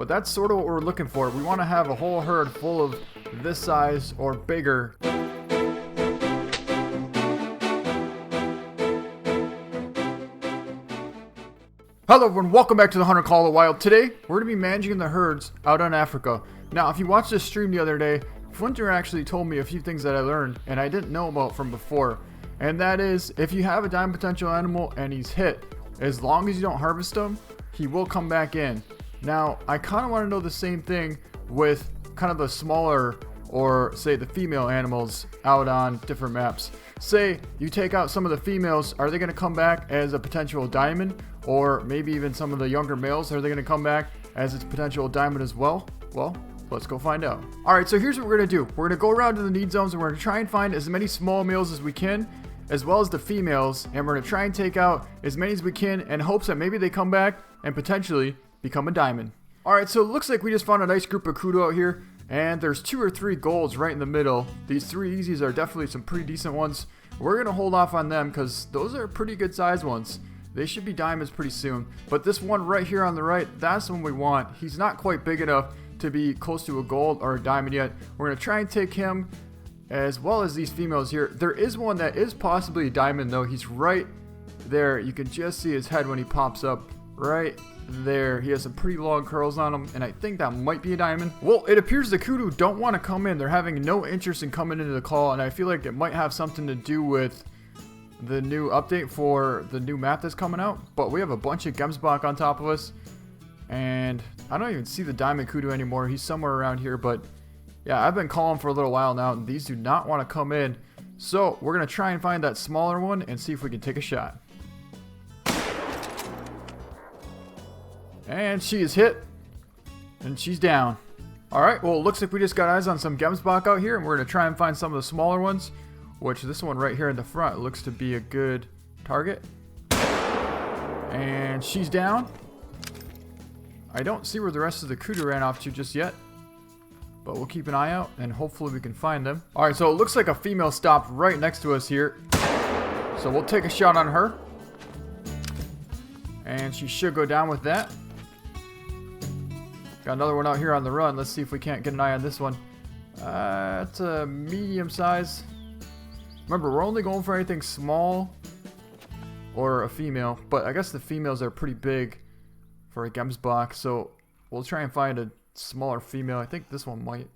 But that's sort of what we're looking for. We want to have a whole herd full of this size or bigger. Hello everyone, welcome back to the Hunter Call of the Wild. Today, we're going to be managing the herds out on Africa. Now, if you watched this stream the other day, Flinter actually told me a few things that I learned and I didn't know about from before. And that is, if you have a diamond potential animal and he's hit, as long as you don't harvest him, he will come back in. Now, I kind of want to know the same thing with kind of the smaller, or say the female animals out on different maps. Say you take out some of the females, are they going to come back as a potential diamond? Or maybe even some of the younger males, are they going to come back as its potential diamond as well? Well, let's go find out. Alright, so here's what we're going to do. We're going to go around to the need zones and we're going to try and find as many small males as we can, as well as the females, and we're going to try and take out as many as we can in hopes that maybe they come back and potentially become a diamond. Alright, so it looks like we just found a nice group of kudu out here, and there's 2 or 3 golds right in the middle. These 3 easies are definitely some pretty decent ones. We're going to hold off on them because those are pretty good size ones. They should be diamonds pretty soon. But this one right here on the right, that's the one we want. He's not quite big enough to be close to a gold or a diamond yet. We're going to try and take him as well as these females here. There is one that is possibly a diamond though. He's right there. You can just see his head when he pops up right there. He has some pretty long curls on him, and I think that might be a diamond. Well, it appears the kudu don't want to come in. They're having no interest in coming into the call, and I feel like it might have something to do with the new update for the new map that's coming out. But we have a bunch of gemsbok on top of us, and I don't even see the diamond kudu anymore. He's somewhere around here, but yeah, I've been calling for a little while now, and these do not want to come in. So we're going to try and find that smaller one and see if we can take a shot. And she is hit, and she's down. Alright, well, it looks like we just got eyes on some gemsbok out here, and we're going to try and find some of the smaller ones, which this one right here in the front looks to be a good target. And she's down. I don't see where the rest of the kudu ran off to just yet, but we'll keep an eye out and hopefully we can find them. Alright, so it looks like a female stopped right next to us here, so we'll take a shot on her, and she should go down with that. Got another one out here on the run. Let's see if we can't get an eye on this one. It's a medium size. Remember, we're only going for anything small or a female, but I guess the females are pretty big for a gemsbok, so we'll try and find a smaller female. I think this one might.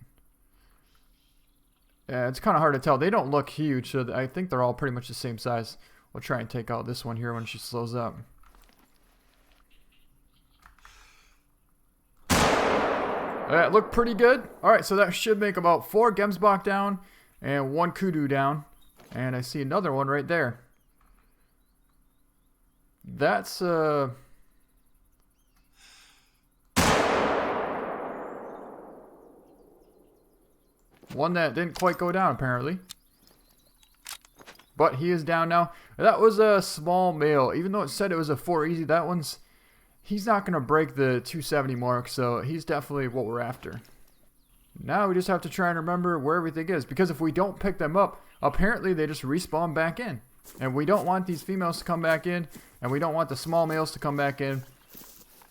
Yeah, it's kind of hard to tell. They don't look huge, so I think they're all pretty much the same size. We'll try and take out this one here when she slows up. That looked pretty good. Alright, so that should make about 4 gemsbok down and 1 kudu down. And I see another one right there. That's one that didn't quite go down apparently. But he is down now. That was a small male. Even though it said it was a 4 easy, that one's... He's not going to break the 270 mark, so he's definitely what we're after. Now we just have to try and remember where everything is, because if we don't pick them up, apparently they just respawn back in. And we don't want these females to come back in, and we don't want the small males to come back in.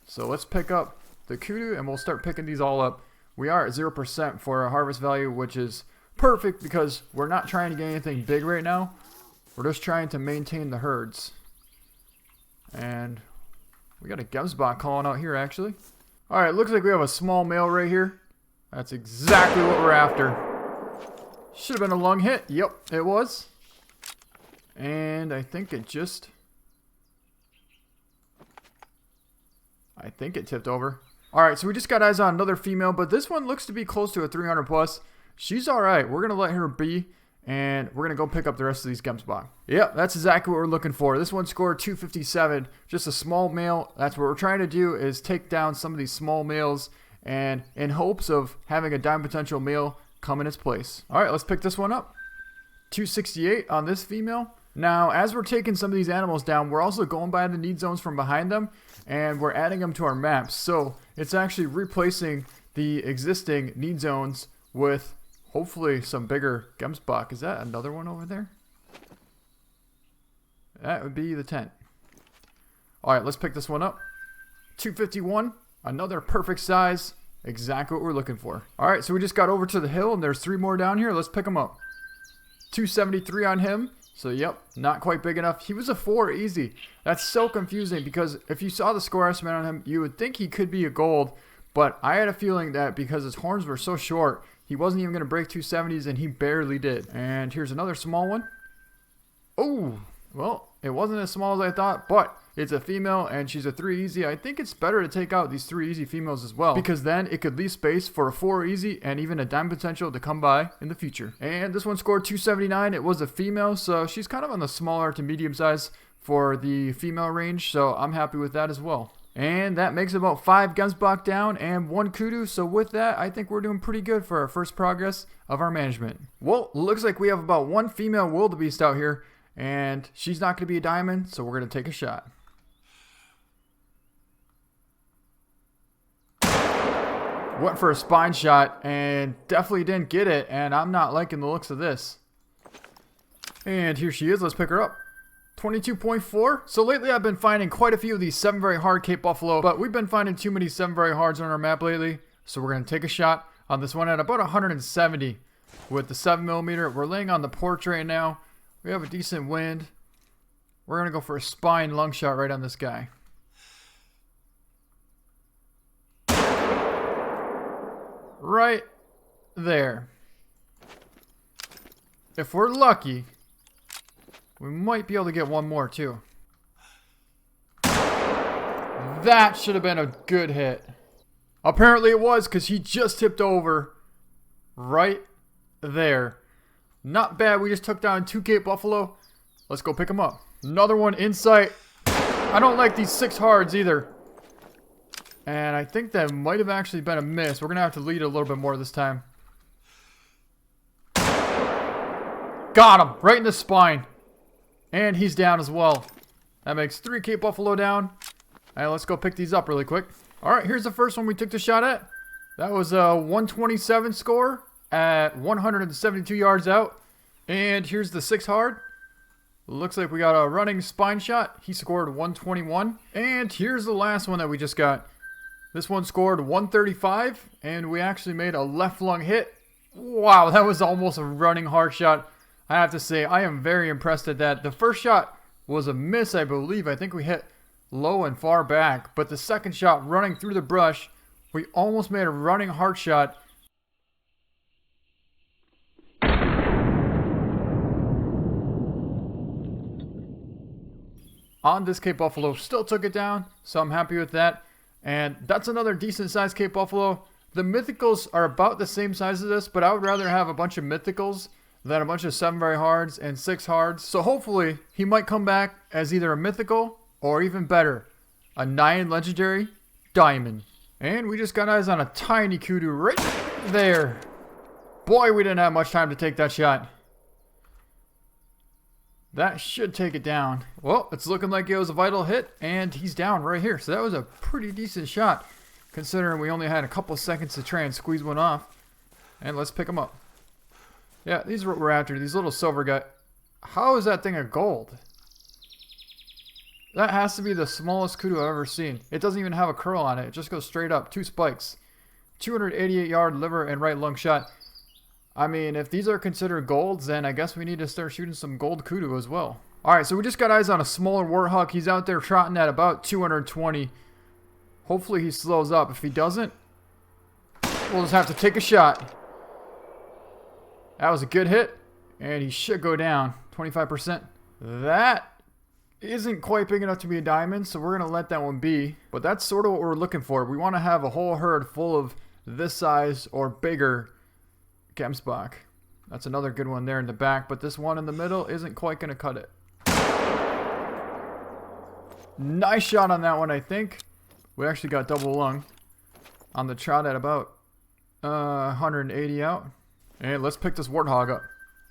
So let's pick up the kudu, and we'll start picking these all up. We are at 0% for our harvest value, which is perfect because we're not trying to get anything big right now. We're just trying to maintain the herds. And we got a gemsbok calling out here, actually. Alright, looks like we have a small male right here. That's exactly what we're after. Should have been a lung hit. Yep, it was. And I think it just... I think it tipped over. Alright, so we just got eyes on another female, but this one looks to be close to a 300 plus. She's alright. We're going to let her be. And we're going to go pick up the rest of these gemsbok. Yep, that's exactly what we're looking for. This one scored 257. Just a small male. That's what we're trying to do, is take down some of these small males. And in hopes of having a diamond potential male come in its place. Alright, let's pick this one up. 268 on this female. Now, as we're taking some of these animals down, we're also going by the need zones from behind them. And we're adding them to our maps. So it's actually replacing the existing need zones with... hopefully some bigger gemsbok. Is that another one over there? That would be the tent. Alright, let's pick this one up. 251. Another perfect size. Exactly what we're looking for. Alright, so we just got over to the hill and there's 3 more down here. Let's pick them up. 273 on him. So yep, not quite big enough. He was a 4 easy. That's so confusing because if you saw the score estimate on him, you would think he could be a gold. But I had a feeling that because his horns were so short, he wasn't even going to break 270s, and he barely did. And here's another small one. Oh, well, it wasn't as small as I thought, but it's a female and she's a 3 easy. I think it's better to take out these 3 easy females as well, because then it could leave space for a 4 easy and even a dime potential to come by in the future. And this one scored 279. It was a female, so she's kind of on the smaller to medium size for the female range, so I'm happy with that as well. And that makes about 5 gemsbok down and 1 kudu. So with that, I think we're doing pretty good for our first progress of our management. Well, looks like we have about 1 female wildebeest out here, and she's not going to be a diamond, so we're going to take a shot. Went for a spine shot and definitely didn't get it, and I'm not liking the looks of this. And here she is. Let's pick her up. 22.4. So lately I've been finding quite a few of these 7 very hard Cape Buffalo, but we've been finding too many 7 very hards on our map lately, so we're going to take a shot on this one at about 170 with the 7mm. We're laying on the porch right now. We have a decent wind. We're going to go for a spine lung shot right on this guy. Right there. If we're lucky, we might be able to get one more too. That should have been a good hit. Apparently it was, because he just tipped over right there. Not bad. We just took down 2 Cape Buffalo. Let's go pick them up. Another one in sight. I don't like these 6 hards either. And I think that might have actually been a miss. We're going to have to lead a little bit more this time. Got him. Right in the spine. And he's down as well. That makes 3 Cape Buffalo down. And let's go pick these up really quick. Alright, here's the first one we took the shot at. That was a 127 score at 172 yards out. And here's the 6 hard. Looks like we got a running spine shot. He scored 121. And here's the last one that we just got. This one scored 135. And we actually made a left lung hit. Wow, that was almost a running hard shot. I have to say, I am very impressed at that. The first shot was a miss, I believe. I think we hit low and far back. But the second shot, running through the brush, we almost made a running hard shot. On this Cape Buffalo, still took it down, so I'm happy with that. And that's another decent sized Cape Buffalo. The mythicals are about the same size as this, but I would rather have a bunch of mythicals than a bunch of 7 very hards and 6 hards. So hopefully he might come back as either a mythical or even better, a 9 legendary diamond. And we just got eyes on a tiny kudu right there. Boy, we didn't have much time to take that shot. That should take it down. Well, it's looking like it was a vital hit, and he's down right here. So that was a pretty decent shot, considering we only had a couple seconds to try and squeeze one off. And let's pick him up. Yeah, these are what we're after. These little silver guys. How is that thing a gold? That has to be the smallest kudu I've ever seen. It doesn't even have a curl on it. It just goes straight up. 2 spikes. 288 yard liver and right lung shot. I mean, if these are considered golds, then I guess we need to start shooting some gold kudu as well. Alright, so we just got eyes on a smaller warthog. He's out there trotting at about 220. Hopefully he slows up. If he doesn't, we'll just have to take a shot. That was a good hit, and he should go down 25%. That isn't quite big enough to be a diamond, so we're going to let that one be. But that's sort of what we're looking for. We want to have a whole herd full of this size or bigger gemsbok. That's another good one there in the back, but this one in the middle isn't quite going to cut it. Nice shot on that one, I think. We actually got double lung on the trot at about 180 out. And let's pick this warthog up.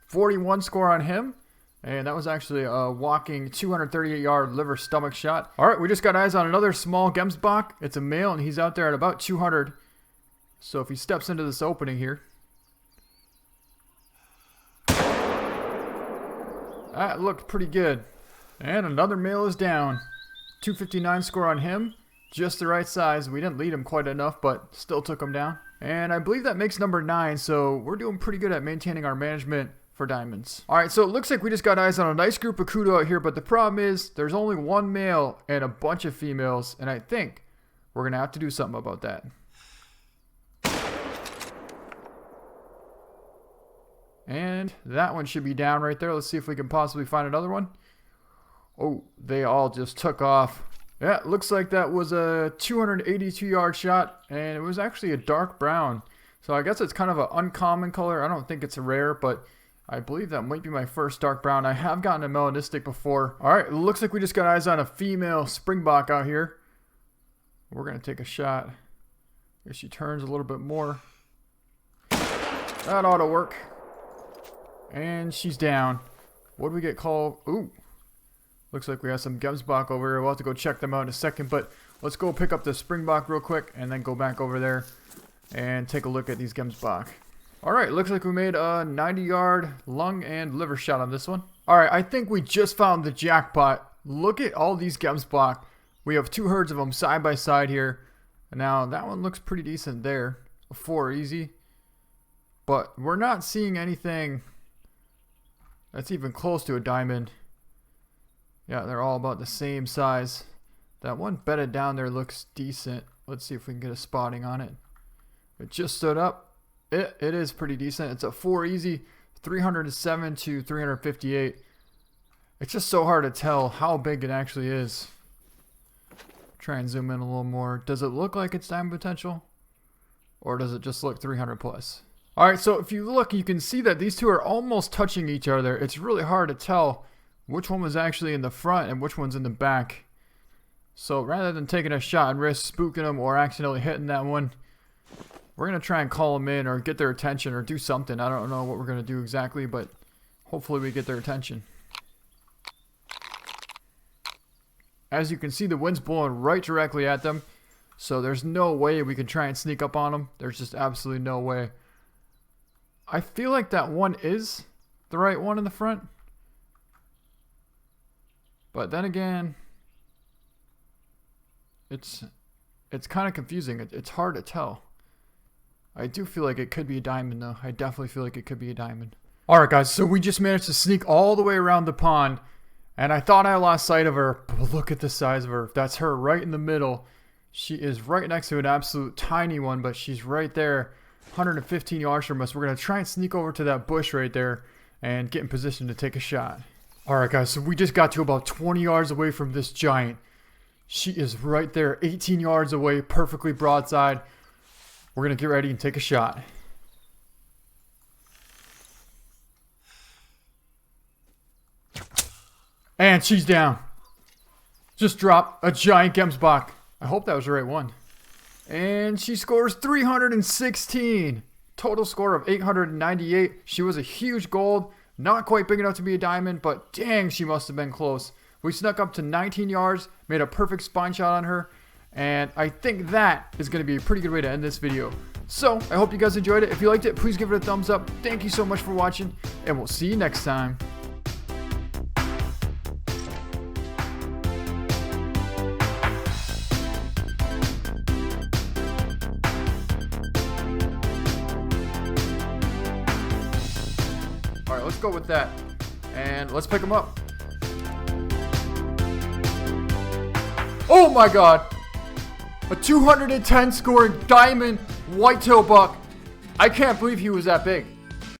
41 score on him. And that was actually a walking 238 yard liver stomach shot. Alright, we just got eyes on another small gemsbok. It's a male and he's out there at about 200. So if he steps into this opening here. That looked pretty good. And another male is down. 259 score on him. Just the right size. We didn't lead him quite enough, but still took him down. And I believe that makes number 9, so we're doing pretty good at maintaining our management for diamonds. Alright, so it looks like we just got eyes on a nice group of kudu out here, but the problem is there's only one male and a bunch of females, and I think we're going to have to do something about that. And that one should be down right there. Let's see if we can possibly find another one. Oh, they all just took off. Yeah, it looks like that was a 282-yard shot, and it was actually a dark brown. So I guess it's kind of an uncommon color. I don't think it's a rare, but I believe that might be my first dark brown. I have gotten a melanistic before. All right, it looks like we just got eyes on a female Springbok out here. We're going to take a shot. If she turns a little bit more. That ought to work. And she's down. What do we get called? Ooh. Looks like we have some gemsbok over here. We'll have to go check them out in a second. But let's go pick up the Springbok real quick. And then go back over there. And take a look at these gemsbok. Alright, looks like we made a 90-yard lung and liver shot on this one. Alright, I think we just found the jackpot. Look at all these gemsbok. We have 2 herds of them side by side here. Now, that one looks pretty decent there. A 4 easy. But we're not seeing anything that's even close to a diamond. Yeah, they're all about the same size. That one bedded down there looks decent. Let's see if we can get a spotting on it. It just stood up. It is pretty decent. It's a 4 easy, 307 to 358. It's just so hard to tell how big it actually is. Try and zoom in a little more. Does it look like it's diamond potential? Or does it just look 300 plus? Alright, so if you look, you can see that these two are almost touching each other. It's really hard to tell which one was actually in the front and which one's in the back. So rather than taking a shot and risk spooking them or accidentally hitting that one, we're going to try and call them in or get their attention or do something. I don't know what we're going to do exactly, but hopefully we get their attention. As you can see, the wind's blowing right directly at them. So there's no way we can try and sneak up on them. There's just absolutely no way. I feel like that one is the right one in the front. But then again, it's kind of confusing. It's hard to tell. I do feel like it could be a diamond though. I definitely feel like it could be a diamond. Alright guys, so we just managed to sneak all the way around the pond. And I thought I lost sight of her, but look at the size of her. That's her right in the middle. She is right next to an absolute tiny one, but she's right there, 115 yards from us. We're going to try and sneak over to that bush right there and get in position to take a shot. Alright guys, so we just got to about 20 yards away from this giant. She is right there, 18 yards away, perfectly broadside. We're going to get ready and take a shot. And she's down. Just dropped a giant gemsbok. I hope that was the right one. And she scores 316. Total score of 898. She was a huge gold. Not quite big enough to be a diamond, but dang, she must have been close. We snuck up to 19 yards, made a perfect spine shot on her. And I think that is going to be a pretty good way to end this video. So, I hope you guys enjoyed it. If you liked it, please give it a thumbs up. Thank you so much for watching, and we'll see you next time. Alright, let's go with that. And let's pick them up. Oh my god! A 210 scoring diamond whitetail buck. I can't believe he was that big.